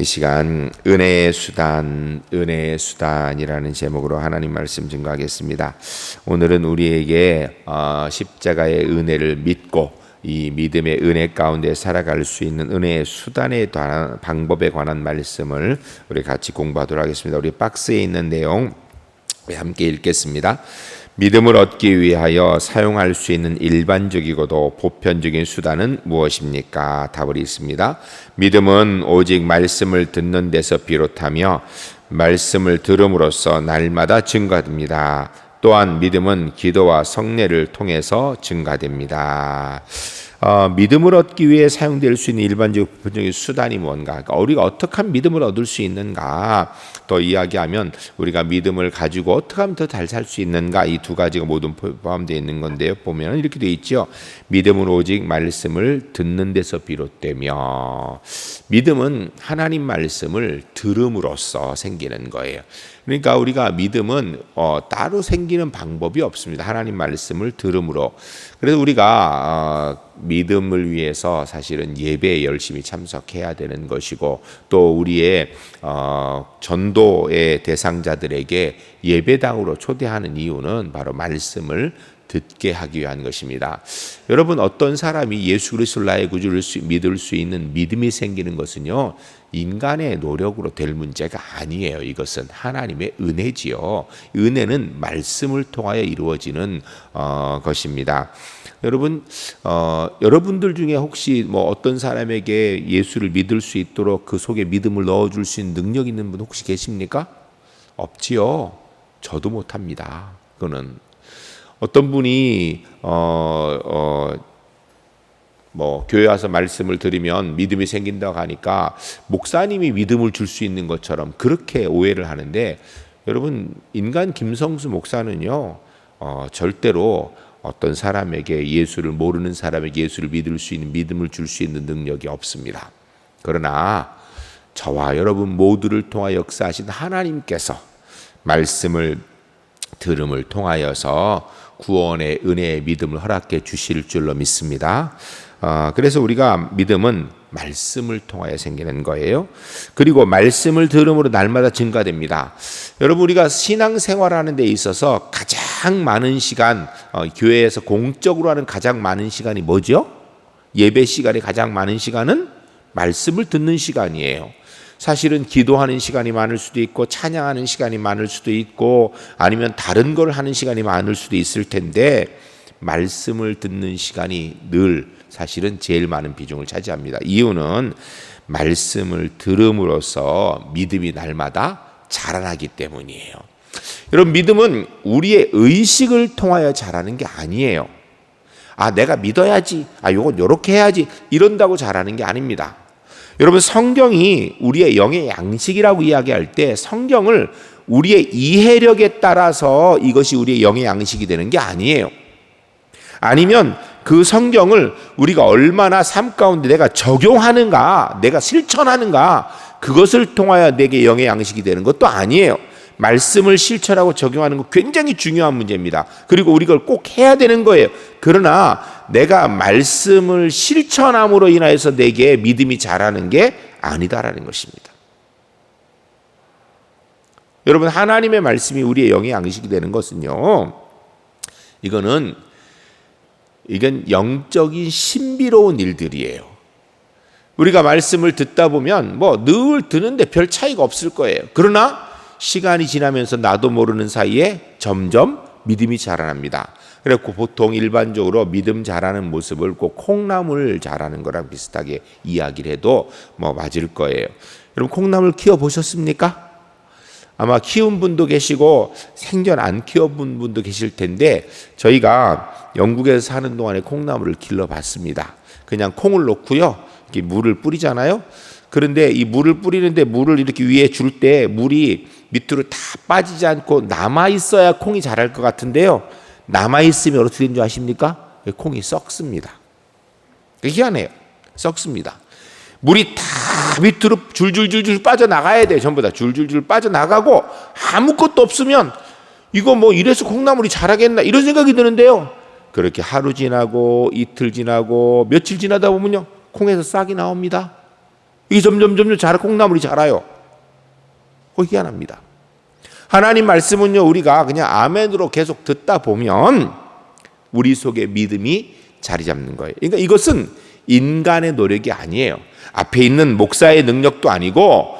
이 시간 은혜의 수단이라는 제목으로 하나님 말씀 증거하겠습니다. 오늘은 우리에게 십자가의 은혜를 믿고 이 믿음의 은혜 가운데 살아갈 수 있는 은혜의 수단에 관한 방법에 관한 말씀을 우리 같이 공부하도록 하겠습니다. 우리 박스에 있는 내용 함께 읽겠습니다. 믿음을 얻기 위하여 사용할 수 있는 일반적이고도 보편적인 수단은 무엇입니까? 답을 있습니다. 믿음은 오직 말씀을 듣는 데서 비롯하며 말씀을 들음으로써 날마다 증가됩니다. 또한 믿음은 기도와 성례를 통해서 증가됩니다. 믿음을 얻기 위해 사용될 수 있는 일반적인 보편적인 수단이 뭔가, 그러니까 우리가 어떻게 하면 믿음을 얻을 수 있는가, 더 이야기하면 우리가 믿음을 가지고 어떻게 하면 더 잘 살 수 있는가, 이 두 가지가 모두 포함되어 있는 건데요. 보면 이렇게 되어 있죠. 믿음은 오직 말씀을 듣는 데서 비롯되며, 믿음은 하나님 말씀을 들음으로써 생기는 거예요. 그러니까 우리가 믿음은 따로 생기는 방법이 없습니다. 하나님 말씀을 들음으로. 그래서 우리가 믿음을 위해서 사실은 예배에 열심히 참석해야 되는 것이고, 또 우리의 전도의 대상자들에게 예배당으로 초대하는 이유는 바로 말씀을 듣게 하기 위한 것입니다. 여러분, 어떤 사람이 예수 그리스도를 나의 구주를 믿을 수 있는 믿음이 생기는 것은요, 인간의 노력으로 될 문제가 아니에요. 이것은 하나님의 은혜지요. 은혜는 말씀을 통하여 이루어지는 것입니다. 여러분, 여러분들 중에 혹시 어떤 사람에게 예수를 믿을 수 있도록 그 속에 믿음을 넣어줄 수 있는 능력 있는 분 혹시 계십니까? 없지요. 저도 못합니다. 그거는 어떤 분이 교회 와서 말씀을 들으면 믿음이 생긴다고 하니까 목사님이 믿음을 줄 수 있는 것처럼 그렇게 오해를 하는데, 여러분, 인간 김성수 목사는요, 절대로 어떤 사람에게, 예수를 모르는 사람에게 예수를 믿을 수 있는 믿음을 줄 수 있는 능력이 없습니다. 그러나 저와 여러분 모두를 통하여 역사하신 하나님께서 말씀을 들음을 통하여서 구원의 은혜의 믿음을 허락해 주실 줄로 믿습니다. 그래서 우리가 믿음은 말씀을 통하여 생기는 거예요. 그리고 말씀을 들음으로 날마다 증가됩니다. 여러분, 우리가 신앙생활하는 데 있어서 가장 많은 시간, 교회에서 공적으로 하는 가장 많은 시간이 뭐죠? 예배 시간에 가장 많은 시간은 말씀을 듣는 시간이에요. 사실은 기도하는 시간이 많을 수도 있고, 찬양하는 시간이 많을 수도 있고, 아니면 다른 걸 하는 시간이 많을 수도 있을 텐데, 말씀을 듣는 시간이 늘 사실은 제일 많은 비중을 차지합니다. 이유는 말씀을 들음으로써 믿음이 날마다 자라나기 때문이에요. 여러분, 믿음은 우리의 의식을 통하여 자라는 게 아니에요. 내가 믿어야지, 요건 요렇게 해야지, 이런다고 자라는 게 아닙니다. 여러분, 성경이 우리의 영의 양식이라고 이야기할 때 성경을 우리의 이해력에 따라서 이것이 우리의 영의 양식이 되는 게 아니에요. 아니면 그 성경을 우리가 얼마나 삶 가운데 내가 적용하는가, 내가 실천하는가, 그것을 통하여 내게 영의 양식이 되는 것도 아니에요. 말씀을 실천하고 적용하는 거 굉장히 중요한 문제입니다. 그리고 우리가 그걸 꼭 해야 되는 거예요. 그러나 내가 말씀을 실천함으로 인하여서 내게 믿음이 자라는 게 아니다라는 것입니다. 여러분, 하나님의 말씀이 우리의 영의 양식이 되는 것은요, 이건 영적인 신비로운 일들이에요. 우리가 말씀을 듣다 보면 늘 듣는데 별 차이가 없을 거예요. 그러나 시간이 지나면서 나도 모르는 사이에 점점 믿음이 자라납니다. 그래서 보통 일반적으로 믿음 자라는 모습을 꼭 콩나물 자라는 거랑 비슷하게 이야기를 해도 맞을 거예요. 여러분, 콩나물 키워보셨습니까? 아마 키운 분도 계시고 생전 안 키워본 분도 계실 텐데, 저희가 영국에서 사는 동안에 콩나물을 길러봤습니다. 그냥 콩을 놓고요, 이렇게 물을 뿌리잖아요. 그런데 이 물을 뿌리는데 물을 이렇게 위에 줄 때 물이 밑으로 다 빠지지 않고 남아있어야 콩이 자랄 것 같은데요, 남아있으면 어떻게 되는 줄 아십니까? 콩이 썩습니다. 희한해요. 썩습니다. 물이 다 밑으로 줄줄줄줄 빠져나가야 돼요. 전부 다 줄줄줄 빠져나가고 아무것도 없으면 이거 이래서 콩나물이 자라겠나, 이런 생각이 드는데요, 그렇게 하루 지나고 이틀 지나고 며칠 지나다 보면요, 콩에서 싹이 나옵니다. 이게 점점 자라 콩나물이 자라요. 희한합니다. 하나님 말씀은요, 우리가 그냥 아멘으로 계속 듣다 보면 우리 속에 믿음이 자리 잡는 거예요. 그러니까 이것은 인간의 노력이 아니에요. 앞에 있는 목사의 능력도 아니고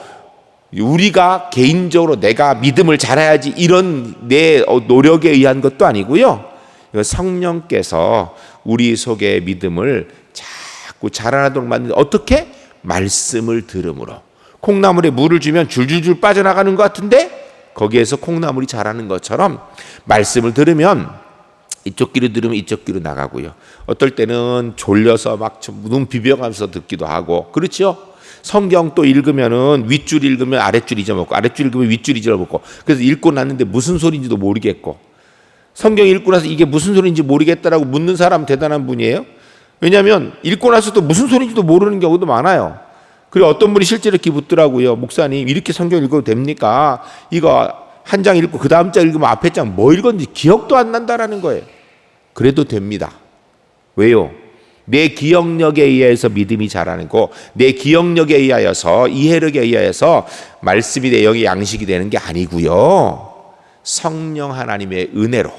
우리가 개인적으로 내가 믿음을 잘해야지 이런 내 노력에 의한 것도 아니고요. 성령께서 우리 속에 믿음을 자꾸 자라나도록 만드는, 어떻게? 말씀을 들음으로. 콩나물에 물을 주면 줄줄줄 빠져나가는 것 같은데 거기에서 콩나물이 자라는 것처럼 말씀을 들으면 이쪽 귀로 들으면 이쪽 귀로 나가고요. 어떨 때는 졸려서 막 눈 비벼가면서 듣기도 하고, 그렇죠? 성경 또 읽으면은 윗줄 읽으면 아랫줄 잊어먹고, 아랫줄 읽으면 윗줄 잊어먹고, 그래서 읽고 났는데 무슨 소리인지도 모르겠고, 성경 읽고 나서 이게 무슨 소리인지 모르겠다라고 묻는 사람 대단한 분이에요. 왜냐하면 읽고 나서도 무슨 소리인지도 모르는 경우도 많아요. 그리고 어떤 분이 실제로 이렇게 묻더라고요. 목사님, 이렇게 성경 읽어도 됩니까? 이거 한 장 읽고 그 다음 장 읽으면 앞에 장 뭐 읽었는지 기억도 안 난다라는 거예요. 그래도 됩니다. 왜요? 내 기억력에 의해서 믿음이 자라는 거, 내 기억력에 의하여서, 이해력에 의하여서 말씀이 내 영의 양식이 되는 게 아니고요. 성령 하나님의 은혜로.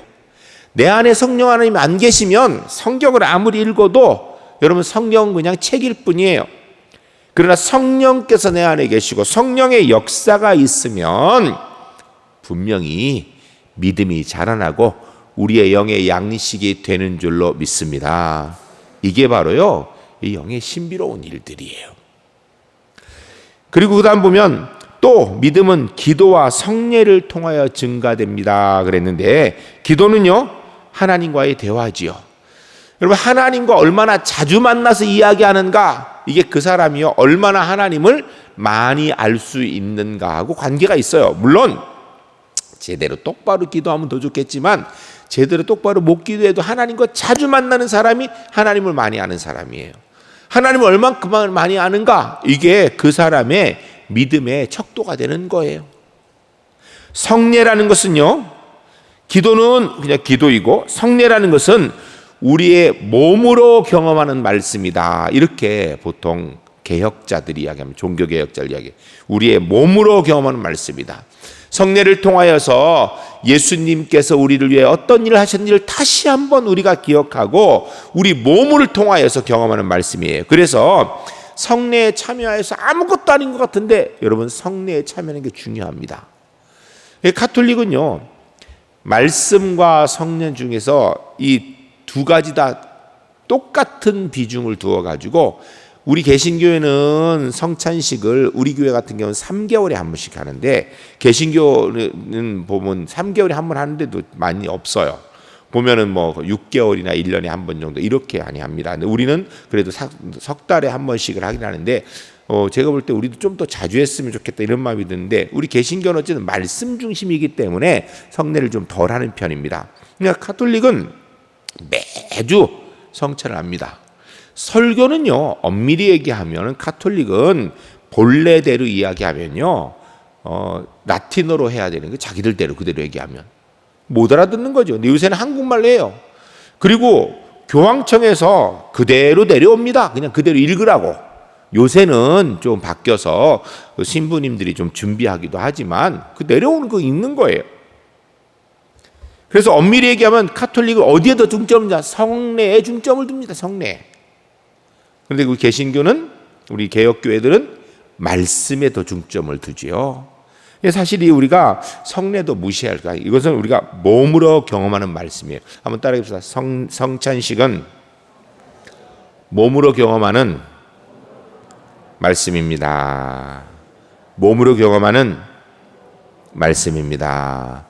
내 안에 성령 하나님이 안 계시면 성경을 아무리 읽어도 여러분 성경은 그냥 책일 뿐이에요. 그러나 성령께서 내 안에 계시고 성령의 역사가 있으면 분명히 믿음이 자라나고 우리의 영의 양식이 되는 줄로 믿습니다. 이게 바로요, 이 영의 신비로운 일들이에요. 그리고 그 다음 보면 또 믿음은 기도와 성례를 통하여 증가됩니다 그랬는데, 기도는요 하나님과의 대화지요. 여러분, 하나님과 얼마나 자주 만나서 이야기하는가, 이게 그 사람이요 얼마나 하나님을 많이 알 수 있는가하고 관계가 있어요. 물론 제대로 똑바로 기도하면 더 좋겠지만 제대로 똑바로 못 기도해도 하나님과 자주 만나는 사람이 하나님을 많이 아는 사람이에요. 하나님을 얼만큼 많이 아는가, 이게 그 사람의 믿음의 척도가 되는 거예요. 성례라는 것은요, 기도는 그냥 기도이고 성례라는 것은 우리의 몸으로 경험하는 말씀이다. 이렇게 보통 개혁자들이 이야기하면, 종교개혁자들 이야기, 우리의 몸으로 경험하는 말씀이다. 성례를 통하여서 예수님께서 우리를 위해 어떤 일을 하셨는지를 다시 한번 우리가 기억하고 우리 몸을 통하여서 경험하는 말씀이에요. 그래서 성례에 참여해서 아무것도 아닌 것 같은데 여러분, 성례에 참여하는 게 중요합니다. 가톨릭은요, 말씀과 성례 중에서 이 두 가지 다 똑같은 비중을 두어 가지고, 우리 개신교회는 성찬식을, 우리 교회 같은 경우는 3개월에 한 번씩 하는데, 개신교는 보면 3개월에 한 번 하는데도 많이 없어요. 보면은 뭐 6개월이나 1년에 한 번 정도 이렇게 많이 합니다. 근데 우리는 그래도 석 달에 한 번씩을 하긴 하는데, 제가 볼 때 우리도 좀 더 자주 했으면 좋겠다 이런 마음이 드는데, 우리 개신교는 어쨌든 말씀 중심이기 때문에 성례를 좀 덜 하는 편입니다. 그러니까 가톨릭은 매주 성찬을 합니다. 설교는요, 엄밀히 얘기하면 가톨릭은 본래대로 이야기하면요, 라틴어로 해야 되는 거, 자기들대로 그대로 얘기하면 못 알아듣는 거죠. 근데 요새는 한국말로 해요. 그리고 교황청에서 그대로 내려옵니다. 그냥 그대로 읽으라고. 요새는 좀 바뀌어서 신부님들이 좀 준비하기도 하지만 그 내려오는 거 읽는 거예요. 그래서 엄밀히 얘기하면 가톨릭은 어디에 더 중점을 두냐? 성례에 중점을 둡니다. 성례. 그런데 그 개신교는, 우리 개혁교회들은 말씀에 더 중점을 두지요. 사실 우리가 성례도 무시할 거야. 이것은 우리가 몸으로 경험하는 말씀이에요. 한번 따라해 봅시다. 성찬식은 몸으로 경험하는 말씀입니다. 몸으로 경험하는 말씀입니다.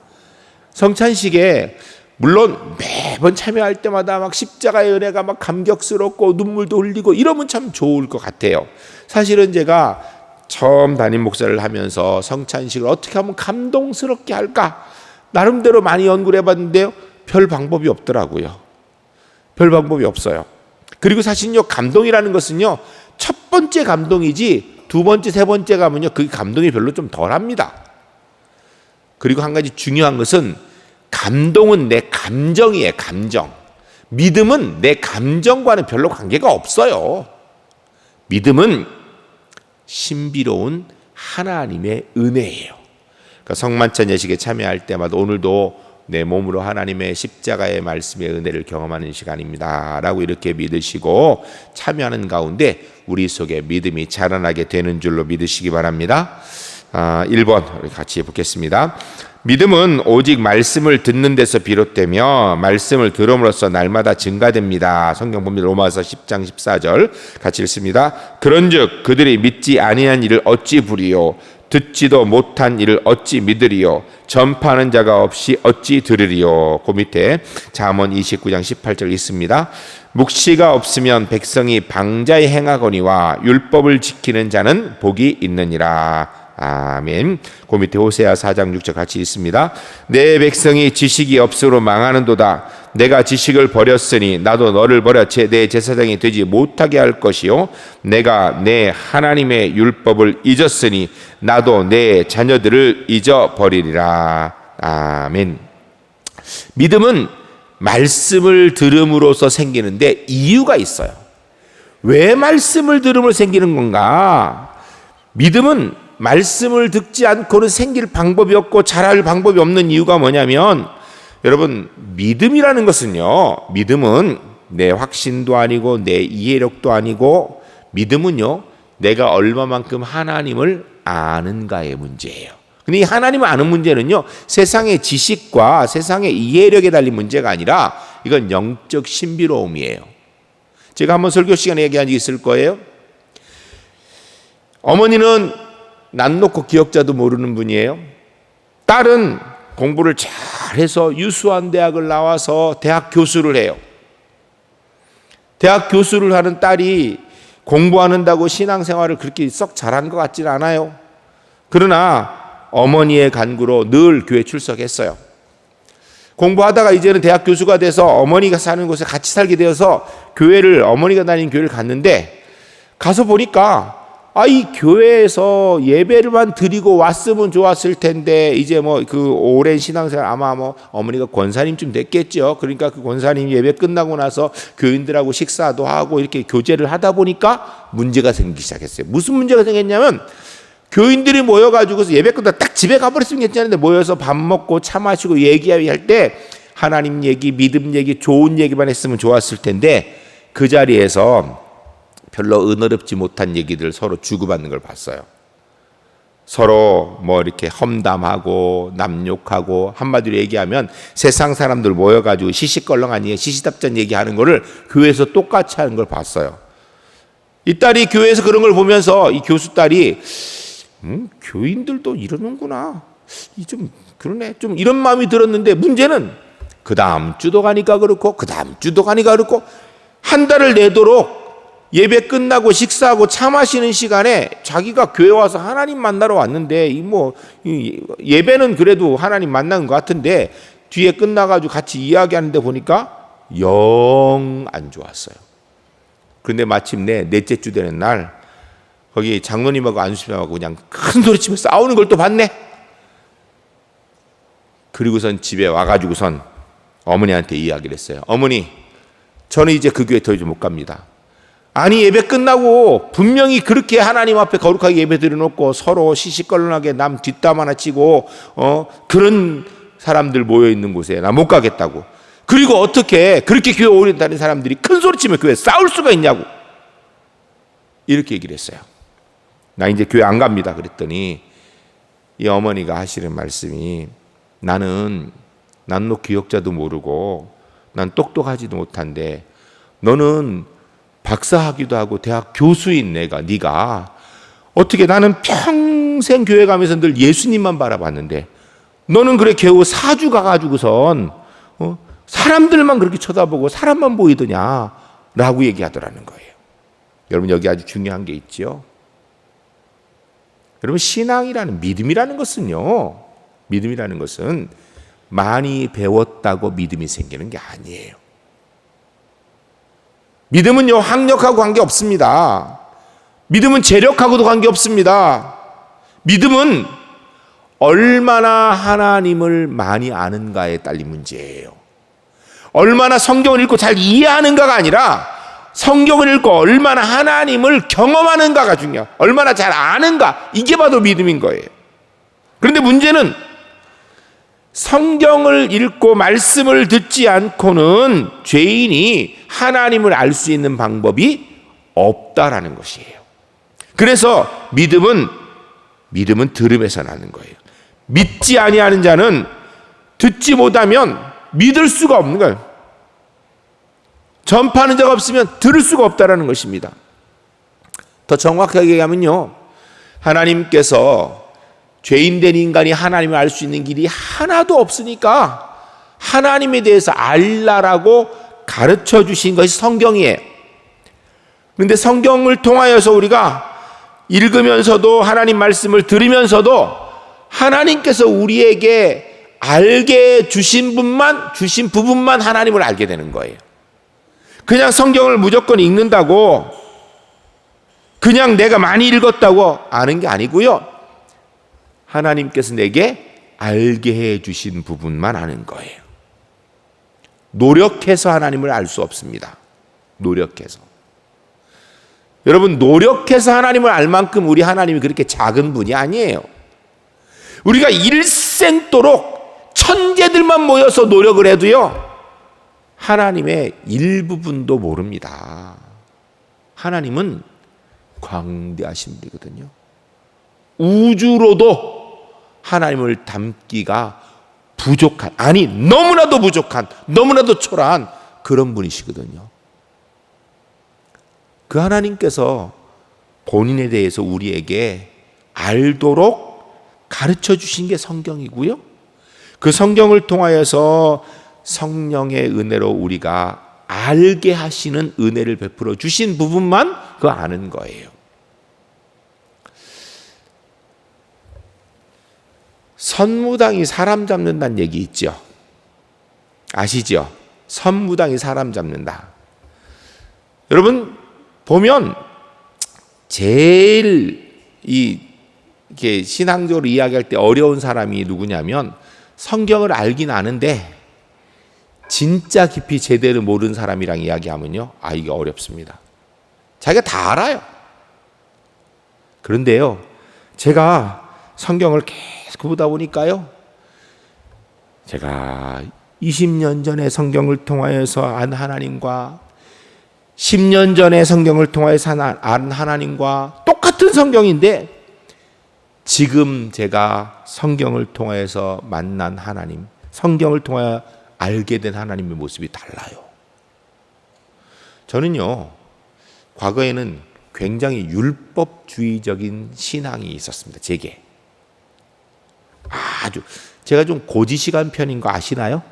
성찬식에 물론 매번 참여할 때마다 막 십자가의 은혜가 막 감격스럽고 눈물도 흘리고 이러면 참 좋을 것 같아요. 사실은 제가 처음 담임 목사를 하면서 성찬식을 어떻게 하면 감동스럽게 할까 나름대로 많이 연구를 해봤는데요, 별 방법이 없더라고요. 별 방법이 없어요. 그리고 사실요, 감동이라는 것은요, 첫 번째 감동이지 두 번째, 세 번째 가면요, 그 감동이 별로 좀 덜합니다. 그리고 한 가지 중요한 것은, 감동은 내 감정이에요. 감정. 믿음은 내 감정과는 별로 관계가 없어요. 믿음은 신비로운 하나님의 은혜예요. 그러니까 성만찬 예식에 참여할 때마다 오늘도 내 몸으로 하나님의 십자가의 말씀의 은혜를 경험하는 시간입니다 라고 이렇게 믿으시고 참여하는 가운데 우리 속에 믿음이 자라나게 되는 줄로 믿으시기 바랍니다. 1번 같이 보겠습니다. 믿음은 오직 말씀을 듣는 데서 비롯되며 말씀을 들음으로써 날마다 증가됩니다. 성경 봅니다. 로마서 10장 14절 같이 읽습니다. 그런즉 그들이 믿지 아니한 일을 어찌 부리요 듣지도 못한 일을 어찌 믿으리요 전파하는 자가 없이 어찌 들으리요. 그 밑에 잠언 29장 18절 있습니다. 묵시가 없으면 백성이 방자에 행하거니와 율법을 지키는 자는 복이 있느니라. 아멘. 그 밑에 호세아 4장 6절 같이 있습니다. 내 백성이 지식이 없으로 망하는도다. 내가 지식을 버렸으니 나도 너를 버려 내 제사장이 되지 못하게 할 것이요 내가 내 하나님의 율법을 잊었으니 나도 내 자녀들을 잊어버리리라. 아멘. 믿음은 말씀을 들음으로써 생기는데 이유가 있어요. 왜 말씀을 들음으로 생기는 건가? 믿음은 말씀을 듣지 않고는 생길 방법이 없고 자랄 방법이 없는 이유가 뭐냐면, 여러분, 믿음이라는 것은요, 믿음은 내 확신도 아니고 내 이해력도 아니고, 믿음은요 내가 얼마만큼 하나님을 아는가의 문제예요. 근데 이 하나님을 아는 문제는요 세상의 지식과 세상의 이해력에 달린 문제가 아니라 이건 영적 신비로움이에요. 제가 한번 설교 시간에 얘기한 적이 있을 거예요. 어머니는 난 놓고 기억자도 모르는 분이에요. 딸은 공부를 잘해서 유수한 대학을 나와서 대학 교수를 해요. 대학 교수를 하는 딸이 공부하는다고 신앙생활을 그렇게 썩 잘한 것 같지는 않아요. 그러나 어머니의 간구로 늘 교회 출석했어요. 공부하다가 이제는 대학 교수가 돼서 어머니가 사는 곳에 같이 살게 되어서 어머니가 다니는 교회를 갔는데, 가서 보니까 이 교회에서 예배를만 드리고 왔으면 좋았을 텐데, 이제 그 오랜 신앙생활 아마 어머니가 권사님쯤 됐겠죠. 그러니까 그 권사님 예배 끝나고 나서 교인들하고 식사도 하고 이렇게 교제를 하다 보니까 문제가 생기기 시작했어요. 무슨 문제가 생겼냐면, 교인들이 모여가지고서 예배 끝나고 딱 집에 가버렸으면 괜찮은데 모여서 밥 먹고 차 마시고 얘기할 때 하나님 얘기, 믿음 얘기, 좋은 얘기만 했으면 좋았을 텐데, 그 자리에서 별로 은혜롭지 못한 얘기들 서로 주고받는 걸 봤어요. 서로 이렇게 험담하고 남욕하고, 한마디로 얘기하면 세상 사람들 모여가지고 시시껄렁하니 시시답잖은 얘기하는 거를 교회에서 똑같이 하는 걸 봤어요. 이 딸이 교회에서 그런 걸 보면서 이 교수 딸이 교인들도 이러는구나, 좀 그러네, 좀 이런 마음이 들었는데, 문제는 그 다음 주도 가니까 그렇고 그 다음 주도 가니까 그렇고, 한 달을 내도록 예배 끝나고 식사하고 차 마시는 시간에 자기가 교회 와서 하나님 만나러 왔는데, 예배는 그래도 하나님 만난 것 같은데 뒤에 끝나가지고 같이 이야기하는데 보니까 영 안 좋았어요. 그런데 마침내 넷째 주 되는 날 거기 장로님하고 안수님하고 그냥 큰 소리 치면서 싸우는 걸 또 봤네. 그리고선 집에 와가지고선 어머니한테 이야기를 했어요. 어머니, 저는 이제 그 교회 더 이상 못 갑니다. 아니, 예배 끝나고 분명히 그렇게 하나님 앞에 거룩하게 예배 드려놓고 서로 시시껄렁하게 남 뒷담 하나 치고 그런 사람들 모여있는 곳에 나 못 가겠다고. 그리고 어떻게 그렇게 교회 오래 다니는 사람들이 큰 소리 치면 교회에 싸울 수가 있냐고, 이렇게 얘기를 했어요. 나 이제 교회 안 갑니다 그랬더니 이 어머니가 하시는 말씀이, 나는 난노 기억자도 모르고 난 똑똑하지도 못한데 너는 박사학위도 하고 대학 교수인 네가 어떻게, 나는 평생 교회 가면서 늘 예수님만 바라봤는데 너는 그래 겨우 사주 가가지고선 사람들만 그렇게 쳐다보고 사람만 보이더냐 라고 얘기하더라는 거예요. 여러분, 여기 아주 중요한 게 있죠. 여러분, 신앙이라는, 믿음이라는 것은 많이 배웠다고 믿음이 생기는 게 아니에요. 믿음은요 학력하고 관계없습니다. 믿음은 재력하고도 관계없습니다. 믿음은 얼마나 하나님을 많이 아는가에 딸린 문제예요. 얼마나 성경을 읽고 잘 이해하는가가 아니라 성경을 읽고 얼마나 하나님을 경험하는가가 중요해요. 얼마나 잘 아는가, 이게 바로 믿음인 거예요. 그런데 문제는 성경을 읽고 말씀을 듣지 않고는 죄인이 하나님을 알 수 있는 방법이 없다라는 것이에요. 그래서 믿음은 들음에서 나는 거예요. 믿지 아니하는 자는 듣지 못하면 믿을 수가 없는 거예요. 전파하는 자가 없으면 들을 수가 없다라는 것입니다. 더 정확하게 얘기하면요, 하나님께서 죄인된 인간이 하나님을 알 수 있는 길이 하나도 없으니까 하나님에 대해서 알라라고 가르쳐 주신 것이 성경이에요. 그런데 성경을 통하여서 우리가 읽으면서도 하나님 말씀을 들으면서도 하나님께서 우리에게 알게 주신 부분만 하나님을 알게 되는 거예요. 그냥 성경을 무조건 읽는다고, 그냥 내가 많이 읽었다고 아는 게 아니고요, 하나님께서 내게 알게 해 주신 부분만 아는 거예요. 노력해서 하나님을 알 수 없습니다. 노력해서. 여러분, 노력해서 하나님을 알 만큼 우리 하나님이 그렇게 작은 분이 아니에요. 우리가 일생도록 천재들만 모여서 노력을 해도요, 하나님의 일부분도 모릅니다. 하나님은 광대하신 분이거든요. 우주로도 하나님을 담기가 부족한, 아니 너무나도 부족한, 너무나도 초라한 그런 분이시거든요. 그 하나님께서 본인에 대해서 우리에게 알도록 가르쳐 주신 게 성경이고요, 그 성경을 통하여서 성령의 은혜로 우리가 알게 하시는 은혜를 베풀어 주신 부분만 그 아는 거예요. 선무당이 사람 잡는다는 얘기 있죠. 아시죠? 선무당이 사람 잡는다. 여러분 보면 제일 이렇게 신앙적으로 이야기할 때 어려운 사람이 누구냐면, 성경을 알긴 아는데 진짜 깊이 제대로 모르는 사람이랑 이야기하면요, 이게 어렵습니다. 자기가 다 알아요. 그런데요, 제가 성경을 계속 보다 보니까요, 제가 20년 전에 성경을 통하여서 안 하나님과 10년 전에 성경을 통하여서 안 하나님과 똑같은 성경인데, 지금 제가 성경을 통하여서 만난 하나님, 성경을 통하여 알게 된 하나님의 모습이 달라요. 저는요, 과거에는 굉장히 율법주의적인 신앙이 있었습니다. 제게 제가 좀 고지식한 편인 거 아시나요?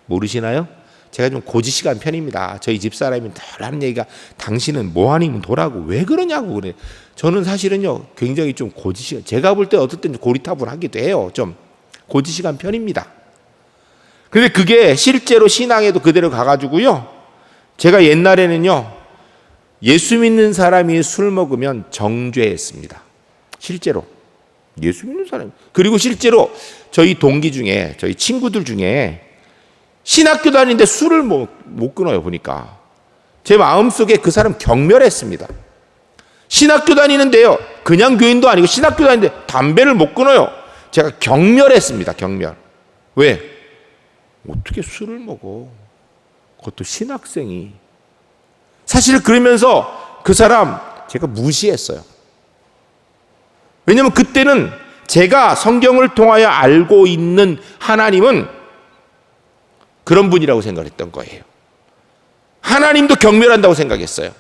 모르시나요? 제가 좀 고지식한 편입니다. 저희 집사람이 늘 하는 얘기가, 당신은 뭐 아니면 도라고, 왜 그러냐고 그래. 저는 사실은요, 굉장히 좀 고지식, 제가 볼 때 어떨 때는 고리타분하기도 해요. 좀 고지식한 편입니다. 근데 그게 실제로 신앙에도 그대로 가가지고요, 제가 옛날에는요, 예수 믿는 사람이 술 먹으면 정죄했습니다. 실제로 예수 믿는 사람, 그리고 실제로 저희 동기 중에, 저희 친구들 중에 신학교 다니는데 술을 못 끊어요. 보니까 제 마음속에 그 사람 경멸했습니다. 신학교 다니는데요, 그냥 교인도 아니고 신학교 다니는데 담배를 못 끊어요. 제가 경멸했습니다. 경멸. 왜? 어떻게 술을 먹어? 그것도 신학생이. 사실 그러면서 그 사람 제가 무시했어요. 왜냐하면 그때는 제가 성경을 통하여 알고 있는 하나님은 그런 분이라고 생각했던 거예요. 하나님도 경멸한다고 생각했어요.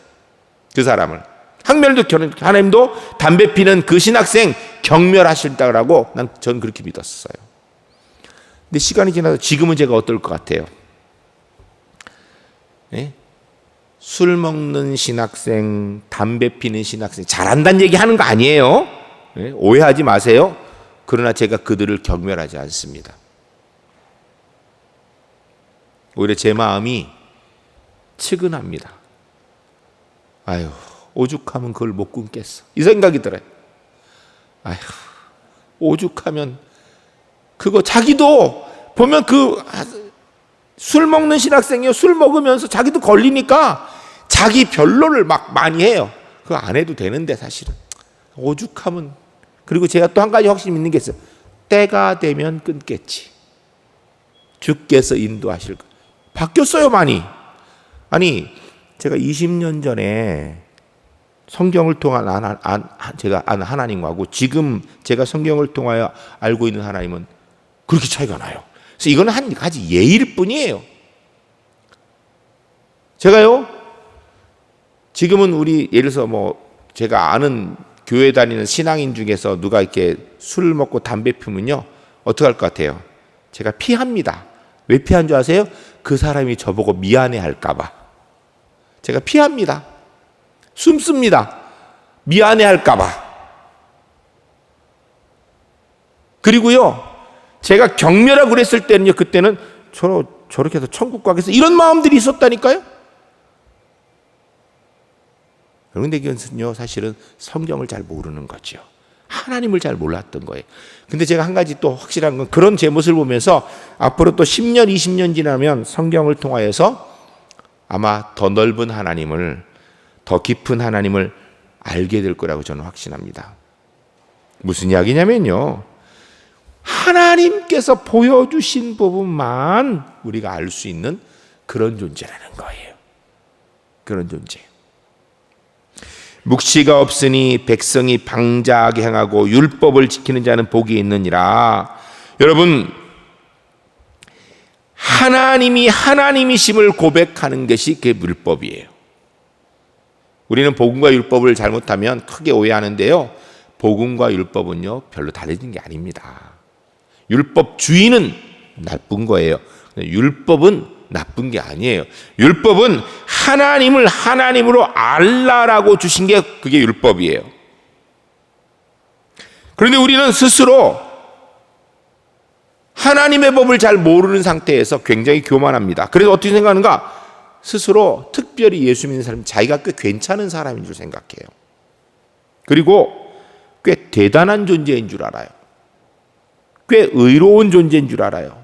그 사람을. 하나님도 담배 피는 그 신학생 경멸하신다고 전 그렇게 믿었어요. 근데 시간이 지나서 지금은 제가 어떨 것 같아요? 네? 술 먹는 신학생, 담배 피는 신학생 잘한다는 얘기 하는 거 아니에요. 네? 오해하지 마세요. 그러나 제가 그들을 경멸하지 않습니다. 오히려 제 마음이 측은합니다. 아유, 오죽하면 그걸 못 끊겠어, 이 생각이 들어요. 아휴, 오죽하면 그거, 자기도 보면 술 먹는 신학생이요. 술 먹으면서 자기도 걸리니까 자기 변론을 막 많이 해요. 그거 안 해도 되는데 사실은. 오죽하면. 그리고 제가 또 한 가지 확실히 믿는 게 있어요. 때가 되면 끊겠지. 주께서 인도하실 거. 바뀌었어요, 많이. 아니, 제가 20년 전에 성경을 통한 제가 아는 하나님하고 지금 제가 성경을 통하여 알고 있는 하나님은 그렇게 차이가 나요. 그래서 이거는 한 가지 예일 뿐이에요. 제가요, 지금은 우리 예를 들어서 제가 아는 교회 다니는 신앙인 중에서 누가 이렇게 술 먹고 담배 피우면요, 어떻게 할 것 같아요? 제가 피합니다. 왜 피한 줄 아세요? 그 사람이 저보고 미안해 할까봐. 제가 피합니다. 숨습니다. 미안해 할까봐. 그리고요, 제가 경멸하고 그랬을 때는요, 그때는 저렇게 해서 천국 가겠어. 이런 마음들이 있었다니까요. 그런데 이것은요, 사실은 성경을 잘 모르는 거죠. 하나님을 잘 몰랐던 거예요. 근데 제가 한 가지 또 확실한 건 그런 제 모습을 보면서 앞으로 또 10년, 20년 지나면 성경을 통하여서 아마 더 넓은 하나님을, 더 깊은 하나님을 알게 될 거라고 저는 확신합니다. 무슨 이야기냐면요, 하나님께서 보여주신 부분만 우리가 알 수 있는 그런 존재라는 거예요. 그런 존재. 묵시가 없으니 백성이 방자하게 행하고 율법을 지키는 자는 복이 있느니라. 여러분, 하나님이 하나님이심을 고백하는 것이 그게 율법이에요. 우리는 복음과 율법을 잘못하면 크게 오해하는데요, 복음과 율법은요 별로 다르진 게 아닙니다. 율법 주의는 나쁜 거예요. 율법은 나쁜 게 아니에요. 율법은 하나님을 하나님으로 알라라고 주신 게 그게 율법이에요. 그런데 우리는 스스로 하나님의 법을 잘 모르는 상태에서 굉장히 교만합니다. 그래서 어떻게 생각하는가? 스스로 특별히 예수 믿는 사람이 자기가 꽤 괜찮은 사람인 줄 생각해요. 그리고 꽤 대단한 존재인 줄 알아요. 꽤 의로운 존재인 줄 알아요.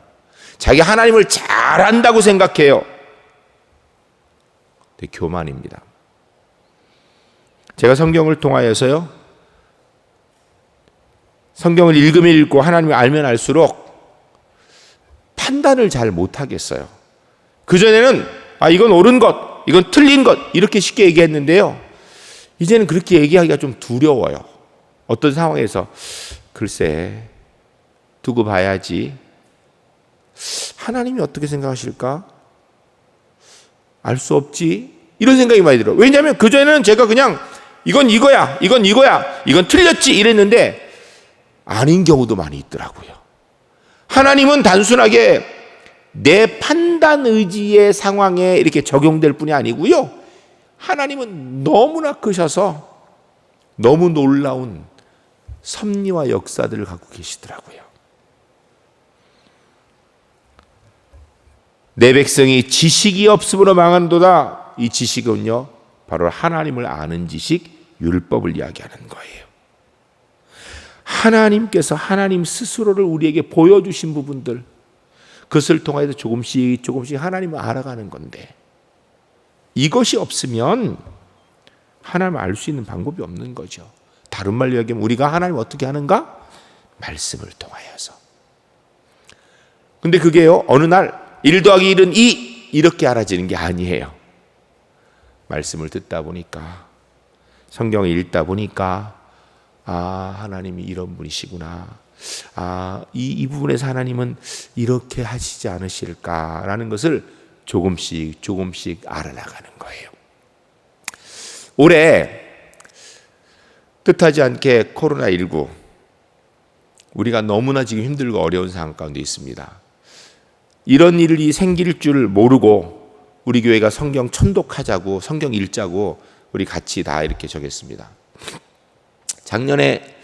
자기 하나님을 잘 안다고 생각해요. 근데 교만입니다. 제가 성경을 통하여서요, 성경을 읽으면 읽고 하나님을 알면 알수록 판단을 잘 못하겠어요. 그전에는 이건 옳은 것, 이건 틀린 것 이렇게 쉽게 얘기했는데요, 이제는 그렇게 얘기하기가 좀 두려워요. 어떤 상황에서 글쎄 두고 봐야지, 하나님이 어떻게 생각하실까? 알 수 없지, 이런 생각이 많이 들어요. 왜냐하면 그전에는 제가 그냥 이건 이거야, 이건 이거야, 이건 틀렸지 이랬는데 아닌 경우도 많이 있더라고요. 하나님은 단순하게 내 판단 의지의 상황에 이렇게 적용될 뿐이 아니고요, 하나님은 너무나 크셔서 너무 놀라운 섭리와 역사들을 갖고 계시더라고요. 내 백성이 지식이 없음으로 망한도다. 이 지식은요 바로 하나님을 아는 지식, 율법을 이야기하는 거예요. 하나님께서 하나님 스스로를 우리에게 보여주신 부분들, 그것을 통해서 조금씩 하나님을 알아가는 건데, 이것이 없으면 하나님을 알 수 있는 방법이 없는 거죠. 다른 말로 이야기하면 우리가 하나님을 어떻게 하는가? 말씀을 통하여서. 근데 그게요, 어느 날 1 더하기 1은 2 이렇게 알아지는 게 아니에요. 말씀을 듣다 보니까, 성경을 읽다 보니까 하나님이 이런 분이시구나, 이 부분에서 하나님은 이렇게 하시지 않으실까라는 것을 조금씩 알아나가는 거예요. 올해 뜻하지 않게 코로나19, 우리가 너무나 지금 힘들고 어려운 상황 가운데 있습니다. 이런 일이 생길 줄 모르고 우리 교회가 성경 천독하자고, 성경 읽자고 우리 같이 다 이렇게 정했습니다. 작년에,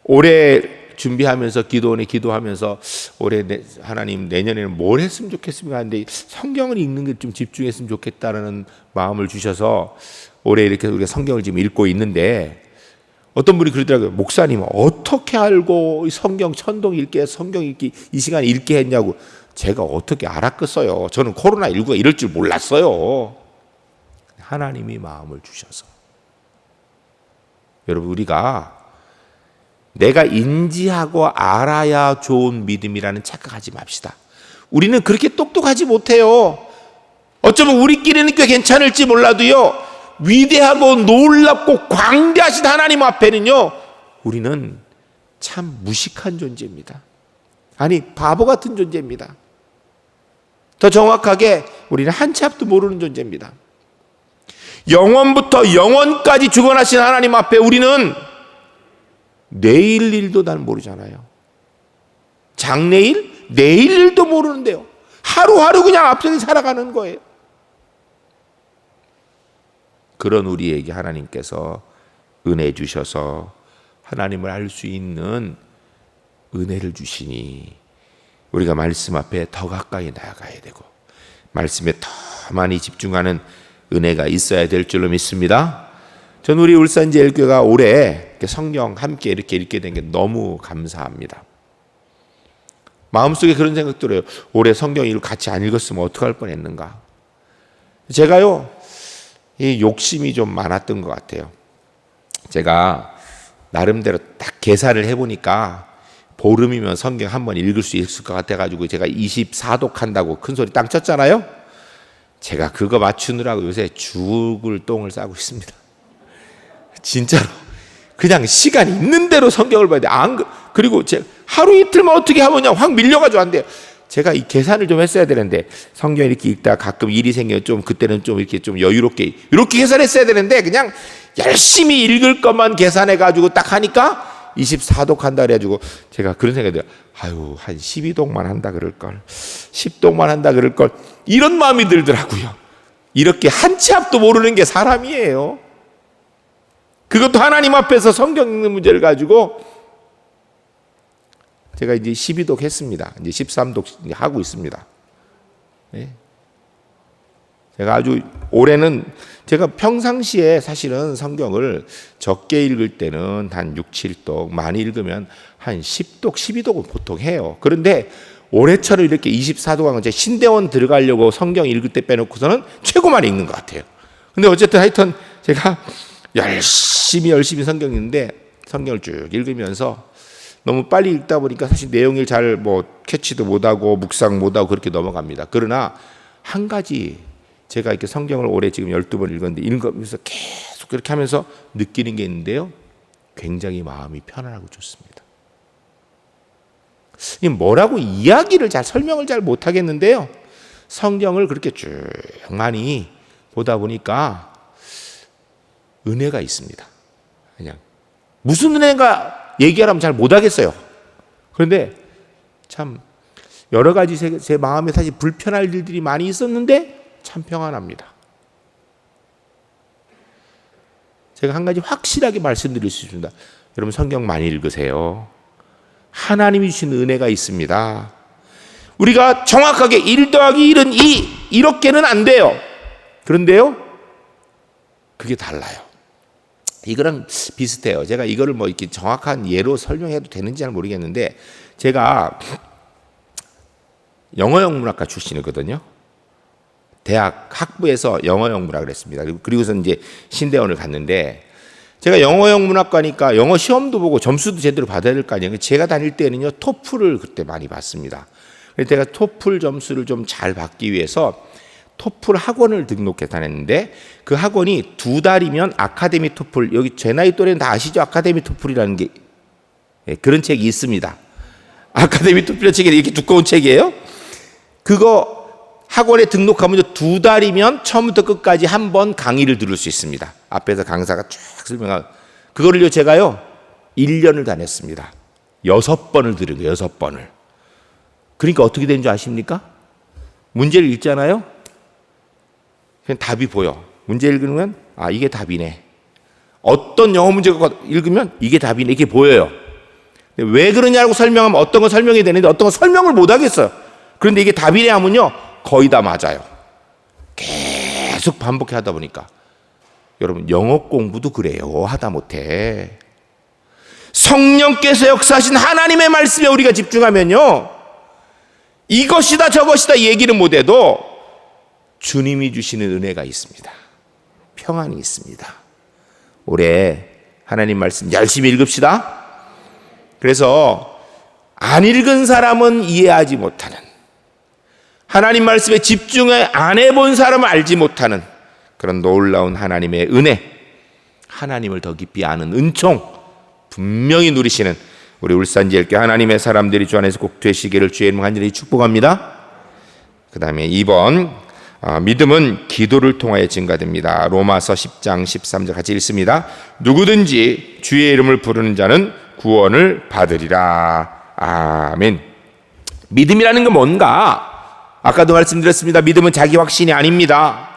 올해 준비하면서 기도하면서 올해 하나님 내년에는 뭘 했으면 좋겠습니까 하는데 성경을 읽는 게 좀 집중했으면 좋겠다라는 마음을 주셔서 올해 이렇게 우리가 성경을 지금 읽고 있는데, 어떤 분이 그러더라고요. 목사님 어떻게 알고 성경 천독 읽게, 성경 읽기 이 시간에 읽게 했냐고. 제가 어떻게 알았겠어요. 저는 코로나19가 이럴 줄 몰랐어요. 하나님이 마음을 주셔서. 여러분, 우리가 내가 인지하고 알아야 좋은 믿음이라는 착각하지 맙시다. 우리는 그렇게 똑똑하지 못해요. 어쩌면 우리끼리는 꽤 괜찮을지 몰라도요, 위대하고 놀랍고 광대하신 하나님 앞에는요, 우리는 참 무식한 존재입니다. 아니, 바보 같은 존재입니다. 더 정확하게 우리는 한 치 앞도 모르는 존재입니다. 영원부터 영원까지 주관하신 하나님 앞에 우리는 내일 일도 난 모르잖아요. 장래일, 내일 일도 모르는데요. 하루하루 그냥 앞서서 살아가는 거예요. 그런 우리에게 하나님께서 은혜 주셔서 하나님을 알 수 있는 은혜를 주시니 우리가 말씀 앞에 더 가까이 나아가야 되고 말씀에 더 많이 집중하는 은혜가 있어야 될 줄로 믿습니다. 전 우리 울산제일교회가 올해 성경 함께 이렇게 읽게 된 게 너무 감사합니다. 마음속에 그런 생각 들어요. 올해 성경 읽고 같이 안 읽었으면 어떡할 뻔했는가. 제가요, 이 욕심이 좀 많았던 것 같아요. 제가 나름대로 딱 계산을 해보니까 보름이면 성경 한번 읽을 수 있을 것 같아가지고 제가 24독 한다고 큰 소리 땅 쳤잖아요. 제가 그거 맞추느라고 요새 죽을 똥을 싸고 있습니다. 진짜로 그냥 시간 있는 대로 성경을 봐야 돼. 그리고 제가 하루 이틀만 어떻게 하면 확 밀려가지고 안 돼요. 제가 이 계산을 좀 했어야 되는데 성경 이렇게 읽다가 가끔 일이 생기면 좀 그때는 좀 이렇게 좀 여유롭게 이렇게 계산했어야 되는데 그냥 열심히 읽을 것만 계산해가지고 딱 하니까 24독 한다 그래가지고 제가 그런 생각이 들어요. 아유, 한 12독만 한다 그럴걸, 10독만 한다 그럴걸, 이런 마음이 들더라고요. 이렇게 한 치 앞도 모르는 게 사람이에요. 그것도 하나님 앞에서 성경 읽는 문제를 가지고 제가 이제 12독 했습니다. 이제 13독 하고 있습니다. 네. 제가 아주 올해는 제가 평상시에 사실은 성경을 적게 읽을 때는 한 6, 7독, 많이 읽으면 한 10독, 12독은 보통 해요. 그런데 올해처럼 이렇게 24독 한 건 제가 신대원 들어가려고 성경 읽을 때 빼놓고서는 최고만 읽는 것 같아요. 근데 어쨌든 하여튼 제가 열심히 성경 읽는데 성경을 쭉 읽으면서 너무 빨리 읽다 보니까 사실 내용을 잘 캐치도 못하고 묵상 못하고 그렇게 넘어갑니다. 그러나 한 가지 제가 이렇게 성경을 올해 지금 12번 읽었는데 읽으면서 계속 그렇게 하면서 느끼는 게 있는데요. 굉장히 마음이 편안하고 좋습니다. 뭐라고 이야기를 설명을 잘 못하겠는데요. 성경을 그렇게 쭉 많이 보다 보니까 은혜가 있습니다. 그냥 무슨 은혜가 얘기하라면 잘 못하겠어요. 그런데 참 여러 가지 제 마음에 사실 불편할 일들이 많이 있었는데 참 평안합니다. 제가 한 가지 확실하게 말씀드릴 수 있습니다. 여러분 성경 많이 읽으세요. 하나님이 주신 은혜가 있습니다. 우리가 정확하게 1 더하기 1은 2 이렇게는 안 돼요. 그런데요, 그게 달라요. 이거랑 비슷해요. 제가 이거를 이렇게 정확한 예로 설명해도 되는지 잘 모르겠는데 제가 영어영문학과 출신이거든요. 대학 학부에서 영어영문학을 했습니다. 그리고서 이제 신대원을 갔는데 제가 영어영문학과니까 영어 시험도 보고 점수도 제대로 받아야 될 거 아니에요. 제가 다닐 때는요 토플을 그때 많이 봤습니다. 그래서 제가 토플 점수를 좀 잘 받기 위해서 토플 학원을 등록해 다녔는데 그 학원이 2달이면 아카데미 토플, 여기 제 나이 또래는 다 아시죠? 아카데미 토플이라는 게 그런 책이 있습니다. 아카데미 토플이라는 책이 이렇게 두꺼운 책이에요. 그거 학원에 등록하면 2달이면 처음부터 끝까지 한 번 강의를 들을 수 있습니다. 앞에서 강사가 쫙 설명하고 그거를요 제가요 1년을 다녔습니다. 6번을 들은 거예요. 6번을. 그러니까 어떻게 되는 줄 아십니까? 문제를 읽잖아요. 그냥 답이 보여. 문제 읽으면 아 이게 답이네. 어떤 영어 문제가 읽으면 이게 답이네. 이게 보여요. 왜 그러냐고 설명하면 어떤 건 설명이 되는데 어떤 건 설명을 못 하겠어요. 그런데 이게 답이래 하면요 거의 다 맞아요. 계속 반복해 하다 보니까 여러분 영어 공부도 그래요. 하다 못해. 성령께서 역사하신 하나님의 말씀에 우리가 집중하면요 이것이다 저것이다 얘기를 못해도 주님이 주시는 은혜가 있습니다. 평안이 있습니다. 올해 하나님 말씀 열심히 읽읍시다. 그래서 안 읽은 사람은 이해하지 못하는, 하나님 말씀에 집중을 안 해본 사람은 알지 못하는 그런 놀라운 하나님의 은혜, 하나님을 더 깊이 아는 은총 분명히 누리시는 우리 울산지엘교 하나님의 사람들이 주 안에서 꼭 되시기를 주의 이름으로 간절히 축복합니다. 그 다음에 2번, 믿음은 기도를 통하여 증가됩니다. 로마서 10장 13절 같이 읽습니다. 누구든지 주의 이름을 부르는 자는 구원을 받으리라. 아멘. 믿음이라는 건 뭔가? 아까도 말씀드렸습니다. 믿음은 자기 확신이 아닙니다.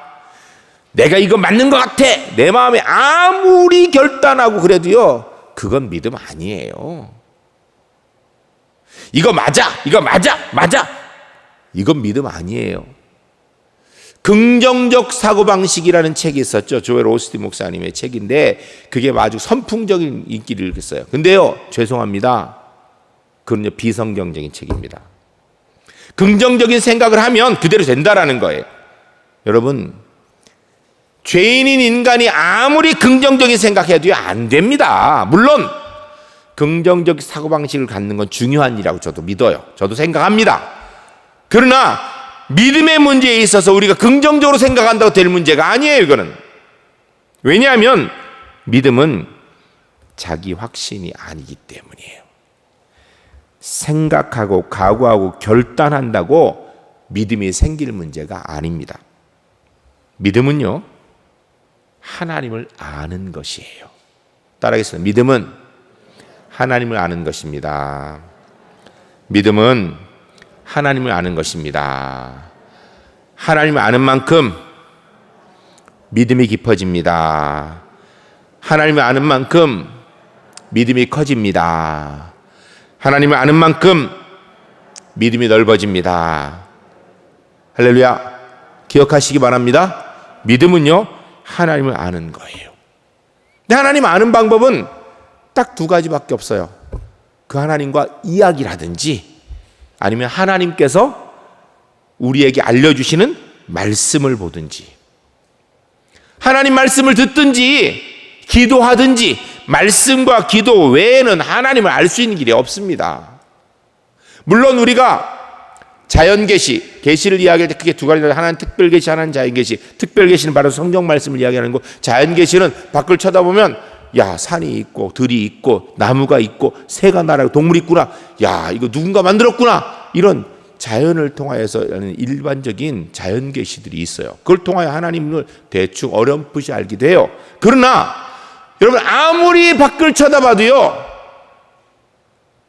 내가 이거 맞는 것 같아, 내 마음에 아무리 결단하고 그래도요, 그건 믿음 아니에요. 이거 맞아, 이거 맞아, 이건 믿음 아니에요. 긍정적 사고방식이라는 책이 있었죠. 조엘 오스틴 목사님의 책인데 그게 아주 선풍적인 인기를 읽었어요. 근데요, 죄송합니다, 그건 비성경적인 책입니다. 긍정적인 생각을 하면 그대로 된다라는 거예요. 여러분, 죄인인 인간이 아무리 긍정적인 생각해도요 안 됩니다. 물론 긍정적 사고방식을 갖는 건 중요한 일이라고 저도 믿어요. 저도 생각합니다. 그러나 믿음의 문제에 있어서 우리가 긍정적으로 생각한다고 될 문제가 아니에요. 이거는. 왜냐하면 믿음은 자기 확신이 아니기 때문이에요. 생각하고 각오하고 결단한다고 믿음이 생길 문제가 아닙니다. 믿음은요, 하나님을 아는 것이에요. 따라하겠습니다. 믿음은 하나님을 아는 것입니다. 믿음은 하나님을 아는 것입니다. 하나님을 아는 만큼 믿음이 깊어집니다. 하나님을 아는 만큼 믿음이 커집니다. 하나님을 아는 만큼 믿음이 넓어집니다. 할렐루야. 기억하시기 바랍니다. 믿음은요, 하나님을 아는 거예요. 근데 하나님 아는 방법은 딱 두 가지밖에 없어요. 그 하나님과 이야기를 하든지 아니면 하나님께서 우리에게 알려주시는 말씀을 보든지, 하나님 말씀을 듣든지 기도하든지, 말씀과 기도 외에는 하나님을 알 수 있는 길이 없습니다. 물론 우리가 자연계시, 계시를 이야기할 때 크게 두 가지로, 하나는 특별계시, 하나는 자연계시. 특별계시는 바로 성경 말씀을 이야기하는 거고, 자연계시는 밖을 쳐다보면 야, 산이 있고 들이 있고 나무가 있고 새가 날아가고 동물이 있구나, 야, 이거 누군가 만들었구나, 이런 자연을 통하여서 일반적인 자연계시들이 있어요. 그걸 통하여 하나님을 대충 어렴풋이 알기도 해요. 그러나 여러분, 아무리 밖을 쳐다봐도요,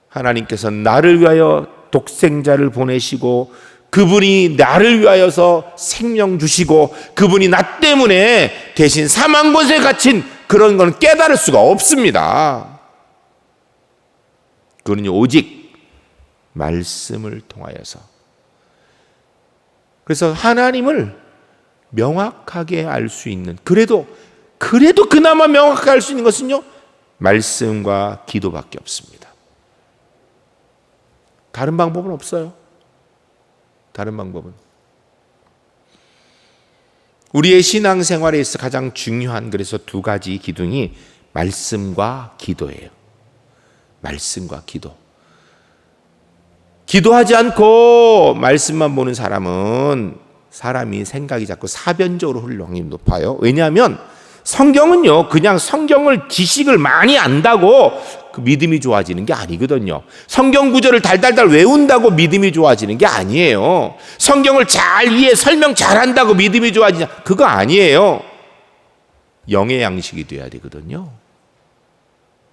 하나님께서 나를 위하여 독생자를 보내시고 그분이 나를 위하여서 생명 주시고 그분이 나 때문에 대신 사망권세에 갇힌 그런 건 깨달을 수가 없습니다. 그거는 오직 말씀을 통하여서. 그래서 하나님을 명확하게 알 수 있는, 그래도 그나마 명확하게 알 수 있는 것은요, 말씀과 기도밖에 없습니다. 다른 방법은 없어요. 다른 방법은. 우리의 신앙생활에 있어 가장 중요한, 그래서 두 가지 기둥이 말씀과 기도예요. 말씀과 기도. 기도하지 않고 말씀만 보는 사람은 사람이 생각이 자꾸 사변적으로 흘러갈 확률이 높아요. 왜냐하면 성경은요, 그냥 성경을 지식을 많이 안다고 그 믿음이 좋아지는 게 아니거든요. 성경 구절을 달달달 외운다고 믿음이 좋아지는 게 아니에요. 성경을 잘 이해 설명 잘한다고 믿음이 좋아지냐, 그거 아니에요. 영의 양식이 돼야 되거든요.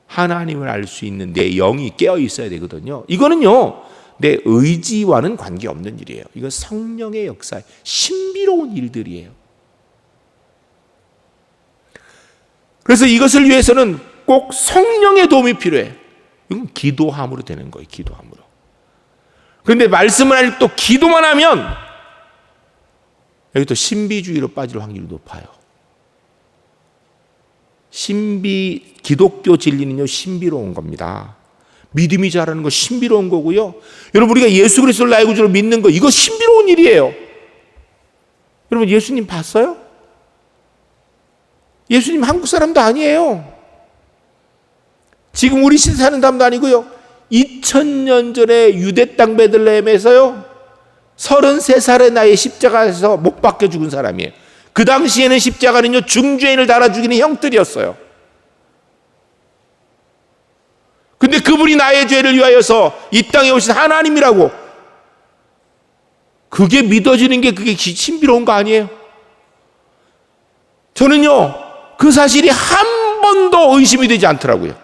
하나님을 알 수 있는 내 영이 깨어 있어야 되거든요. 이거는요, 내 의지와는 관계없는 일이에요. 이건 성령의 역사, 신비로운 일들이에요. 그래서 이것을 위해서는 꼭 성령의 도움이 필요해. 이건 기도함으로 되는 거예요. 기도함으로. 그런데 말씀을 할 때 또 기도만 하면 여기 또 신비주의로 빠질 확률이 높아요. 기독교 진리는요, 신비로운 겁니다. 믿음이 자라는 거 신비로운 거고요. 여러분, 우리가 예수 그리스도를 나의 구주로 믿는 거, 이거 신비로운 일이에요. 여러분, 예수님 봤어요? 예수님 한국 사람도 아니에요. 지금 우리 시대 사는 사람도 아니고요. 2000년 전에 유대 땅 베들레헴에서요, 33살의 나이에 십자가에서 못 박혀 죽은 사람이에요. 그 당시에는 십자가는요, 중죄인을 달아 죽이는 형틀이었어요. 근데 그분이 나의 죄를 위하여서 이 땅에 오신 하나님이라고, 그게 믿어지는 게 그게 신비로운 거 아니에요? 저는요, 그 사실이 한 번도 의심이 되지 않더라고요.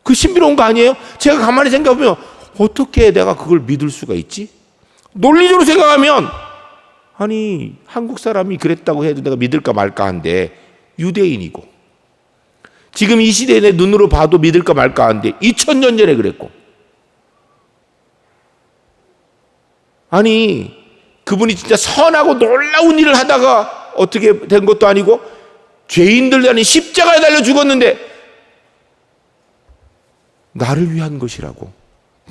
그 신비로운 거 아니에요? 제가 가만히 생각해보면 어떻게 내가 그걸 믿을 수가 있지? 논리적으로 생각하면, 아니, 한국 사람이 그랬다고 해도 내가 믿을까 말까 한데, 유대인이고, 지금 이 시대에 내 눈으로 봐도 믿을까 말까 한데 2000년 전에 그랬고, 아니 그분이 진짜 선하고 놀라운 일을 하다가 어떻게 된 것도 아니고 죄인들 대한 십자가에 달려 죽었는데 나를 위한 것이라고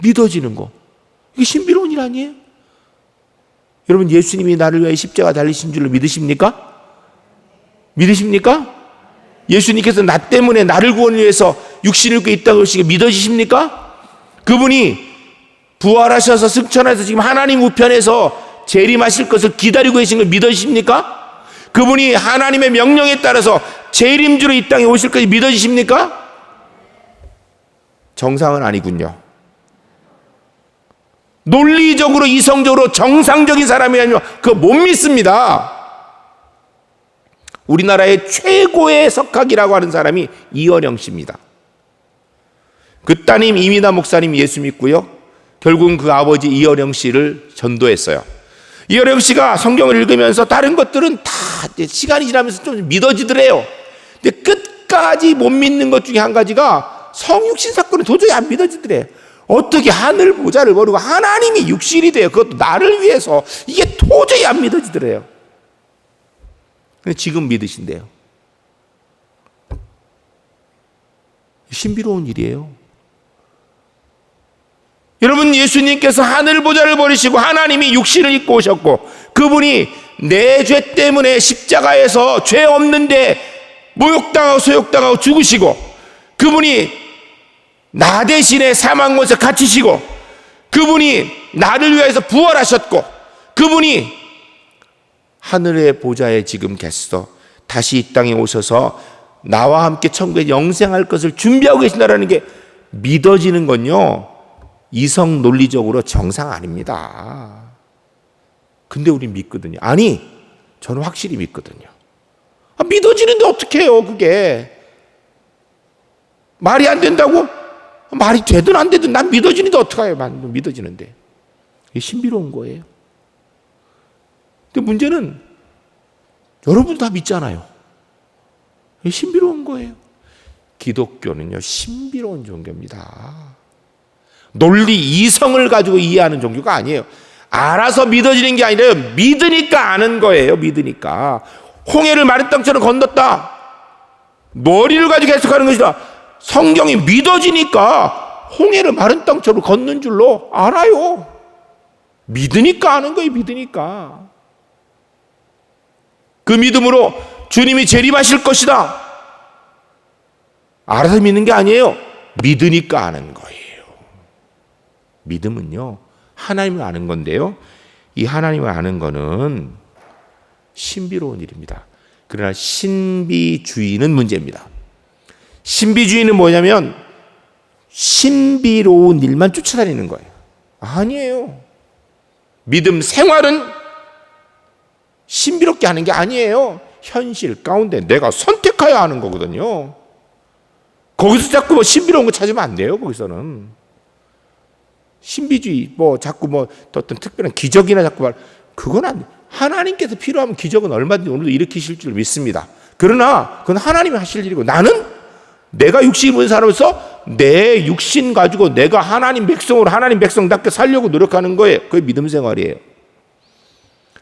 믿어지는 거, 이게 신비로운 일 아니에요? 여러분, 예수님이 나를 위해 십자가 달리신 줄로 믿으십니까? 믿으십니까? 예수님께서 나 때문에 나를 구원을 위해서 육신을 입고 이 땅에 오시게 믿어지십니까? 그분이 부활하셔서 승천해서 지금 하나님 우편에서 재림하실 것을 기다리고 계신 걸 믿어지십니까? 그분이 하나님의 명령에 따라서 재림주로 이 땅에 오실 것을 믿어지십니까? 정상은 아니군요. 논리적으로 이성적으로 정상적인 사람이 아니면 그거 못 믿습니다. 우리나라의 최고의 석학이라고 하는 사람이 이어령 씨입니다. 그 따님 이민아 목사님이 예수 믿고요, 결국은 그 아버지 이어령 씨를 전도했어요. 이어령 씨가 성경을 읽으면서 다른 것들은 다 시간이 지나면서 좀 믿어지더래요. 근데 끝까지 못 믿는 것 중에 한 가지가 성육신 사건이 도저히 안 믿어지더래요. 어떻게 하늘 보좌를 버리고 하나님이 육신이 돼요? 그것도 나를 위해서. 이게 도저히 안 믿어지더래요. 근데 지금 믿으신대요. 신비로운 일이에요. 여러분, 예수님께서 하늘 보좌를 버리시고 하나님이 육신을 입고 오셨고, 그분이 내 죄 때문에 십자가에서 죄 없는데 모욕당하고 소욕당하고 죽으시고, 그분이 나 대신에 사망권에서 갇히시고, 그분이 나를 위해서 부활하셨고, 그분이 하늘의 보좌에 지금 계셔서 다시 이 땅에 오셔서 나와 함께 천국에 영생할 것을 준비하고 계신다는 게 믿어지는 건요, 이성 논리적으로 정상 아닙니다. 근데 우린 믿거든요. 아니, 저는 확실히 믿거든요. 믿어지는데 어떻게 해요, 그게? 말이 안 된다고? 말이 되든 안 되든 난 믿어지는데 어떡해요? 믿어지는데. 이게 신비로운 거예요. 근데 문제는 여러분 다 믿잖아요. 이게 신비로운 거예요. 기독교는요, 신비로운 종교입니다. 논리, 이성을 가지고 이해하는 종교가 아니에요. 알아서 믿어지는 게 아니라 믿으니까 아는 거예요. 믿으니까. 홍해를 마른 땅처럼 건넜다. 머리를 가지고 해석하는 것이다. 성경이 믿어지니까 홍해를 마른 땅처럼 걷는 줄로 알아요. 믿으니까 아는 거예요. 믿으니까. 그 믿음으로 주님이 재림하실 것이다. 알아서 믿는 게 아니에요. 믿으니까 아는 거예요. 믿음은요, 하나님을 아는 건데요, 이 하나님을 아는 거는 신비로운 일입니다. 그러나 신비주의는 문제입니다. 신비주의는 뭐냐면 신비로운 일만 쫓아다니는 거예요. 아니에요. 믿음 생활은 신비롭게 하는 게 아니에요. 현실 가운데 내가 선택하여 하는 거거든요. 거기서 자꾸 뭐 신비로운 거 찾으면 안 돼요. 거기서는 신비주의, 자꾸 어떤 특별한 기적이나 자꾸 그건 안 돼. 하나님께서 필요하면 기적은 얼마든지 오늘도 일으키실 줄 믿습니다. 그러나 그건 하나님이 하실 일이고, 나는 내가 육신이 있는 사람으로서 내 육신 가지고 내가 하나님 백성으로 하나님 백성답게 살려고 노력하는 거예요. 그게 믿음 생활이에요.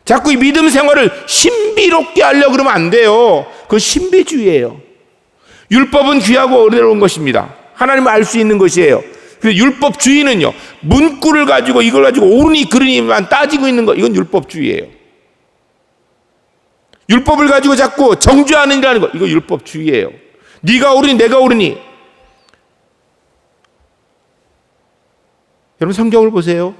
자꾸 이 믿음 생활을 신비롭게 하려고 그러면 안 돼요. 그건 신비주의예요. 율법은 귀하고 어려운 것입니다. 하나님을 알 수 있는 것이에요. 근데 율법주의는요, 문구를 가지고 이걸 가지고 옳으니 그르니만 따지고 있는 거, 이건 율법주의예요. 율법을 가지고 자꾸 정죄하느라는 거, 이거 율법주의예요. 네가 옳으니 내가 옳으니. 여러분 성경을 보세요.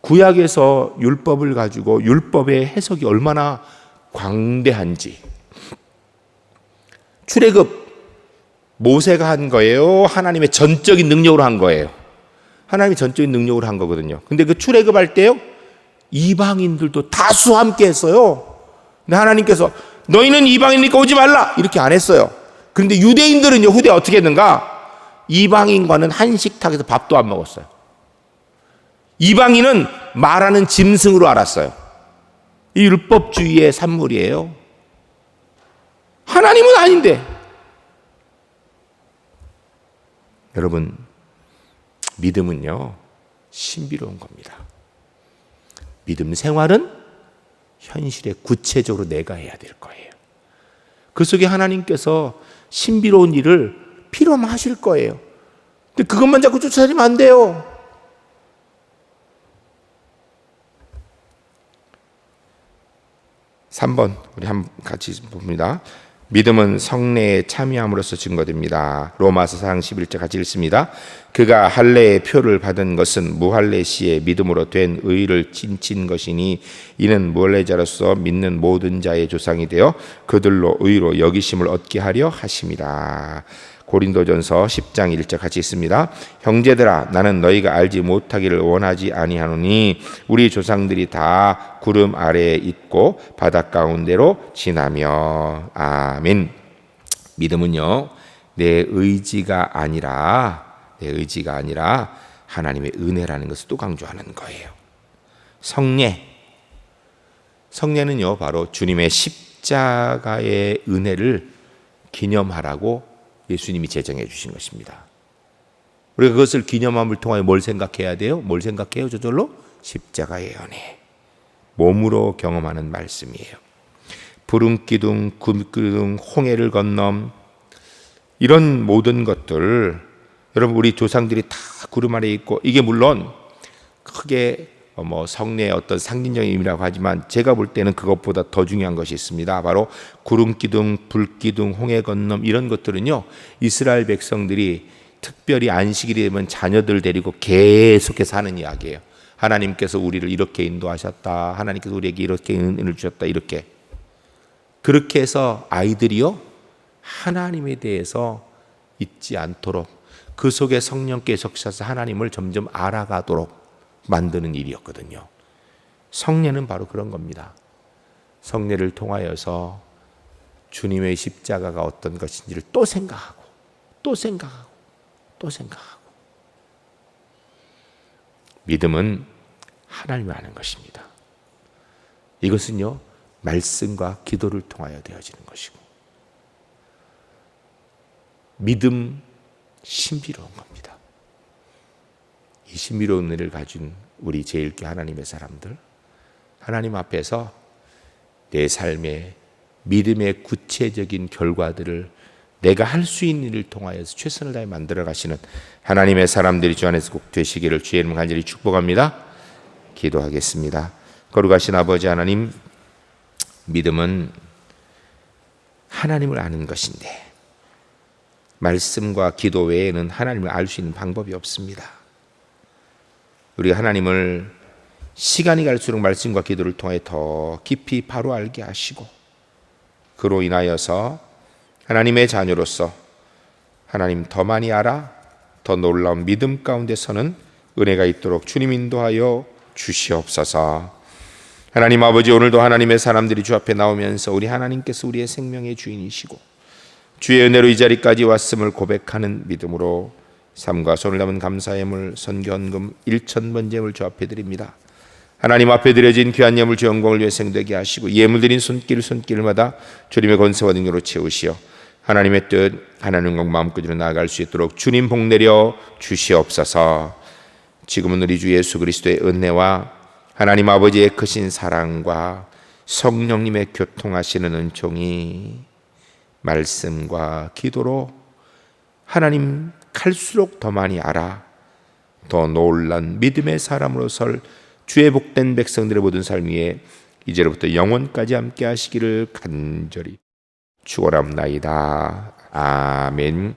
구약에서 율법을 가지고 율법의 해석이 얼마나 광대한지. 출애굽 모세가 한 거예요? 하나님의 전적인 능력으로 한 거예요? 하나님의 전적인 능력으로 한 거거든요. 근데 그 출애굽할 때요, 이방인들도 다수 함께 했어요. 근데 하나님께서 너희는 이방인이니까 오지 말라 이렇게 안 했어요. 그런데 유대인들은요, 후대에 어떻게 했는가? 이방인과는 한 식탁에서 밥도 안 먹었어요. 이방인은 말하는 짐승으로 알았어요. 이 율법주의의 산물이에요. 하나님은 아닌데. 여러분, 믿음은요, 신비로운 겁니다. 믿음 생활은 현실에 구체적으로 내가 해야 될 거예요. 그 속에 하나님께서 신비로운 일을 필요하면 하실 거예요. 근데 그것만 자꾸 쫓아다니면 안 돼요. (3번) 우리 한번 같이 봅니다. 믿음은 성례에 참여함으로써 증거됩니다. 로마서 4장 11절 같이 읽습니다. 그가 할례의 표를 받은 것은 무할례 시에 믿음으로 된 의를 찐친 것이니 이는 무할례자로서 믿는 모든 자의 조상이 되어 그들로 의로 여기심을 얻게 하려 하심이라. 고린도전서 10장 1절 같이 있습니다. 형제들아, 나는 너희가 알지 못하기를 원하지 아니하노니 우리 조상들이 다 구름 아래에 있고 바다 가운데로 지나며. 아멘. 믿음은요, 내 의지가 아니라 하나님의 은혜라는 것을 또 강조하는 거예요. 성례는요, 바로 주님의 십자가의 은혜를 기념하라고 예수님이 제정해 주신 것입니다. 우리가 그것을 기념함을 통하여 뭘 생각해야 돼요? 뭘 생각해요? 저절로? 십자가의 은혜. 몸으로 경험하는 말씀이에요. 부름 기둥, 굶기둥, 홍해를 건넘, 이런 모든 것들, 여러분 우리 조상들이 다 구름 아래에 있고, 이게 물론 크게 성례의 어떤 상징적인 의미라고 하지만 제가 볼 때는 그것보다 더 중요한 것이 있습니다. 바로 구름 기둥, 불 기둥, 홍해 건넌, 이런 것들은요, 이스라엘 백성들이 특별히 안식일이 되면 자녀들 데리고 계속해서 하는 이야기예요. 하나님께서 우리를 이렇게 인도하셨다, 하나님께서 우리에게 이렇게 은혜를 주셨다, 이렇게. 그렇게 해서 아이들이요, 하나님에 대해서 잊지 않도록, 그 속에 성령께서 계셔서 하나님을 점점 알아가도록 만드는 일이었거든요. 성례는 바로 그런 겁니다. 성례를 통하여서 주님의 십자가가 어떤 것인지를 또 생각하고 믿음은 하나님을 아는 것입니다. 이것은요, 말씀과 기도를 통하여 되어지는 것이고, 믿음 신비로운 겁니다. 이 신비로운 은혜를 가진 우리 제1교 하나님의 사람들, 하나님 앞에서 내 삶의 믿음의 구체적인 결과들을 내가 할 수 있는 일을 통하여서 최선을 다해 만들어 가시는 하나님의 사람들이 주 안에서 꼭 되시기를 주의 이름 간절히 축복합니다. 기도하겠습니다. 거룩하신 아버지 하나님, 믿음은 하나님을 아는 것인데 말씀과 기도 외에는 하나님을 알 수 있는 방법이 없습니다. 우리가 하나님을 시간이 갈수록 말씀과 기도를 통해 더 깊이 바로 알게 하시고, 그로 인하여서 하나님의 자녀로서 하나님 더 많이 알아 더 놀라운 믿음 가운데 서는 은혜가 있도록 주님 인도하여 주시옵소서. 하나님 아버지, 오늘도 하나님의 사람들이 주 앞에 나오면서 우리 하나님께서 우리의 생명의 주인이시고 주의 은혜로 이 자리까지 왔음을 고백하는 믿음으로 삶과 손을 담은 감사의 물, 선견금 1,000번 제물 주 앞에 드립니다. 하나님 앞에 드려진 귀한 예물 주 영광을 위해 생되게 하시고, 예물 드린 손길마다 주님의 권세와 능력으로 채우시어 하나님의 뜻, 하나님의 영광 마음껏으로 나아갈 수 있도록 주님 복 내려 주시옵소서. 지금은 우리 주 예수 그리스도의 은혜와 하나님 아버지의 크신 사랑과 성령님의 교통하시는 은총이 말씀과 기도로 하나님 갈수록 더 많이 알아 더 놀란 믿음의 사람으로 설 주의 복된 백성들의 모든 삶 위에 이제로부터 영원까지 함께 하시기를 간절히 축원합나이다. 아멘.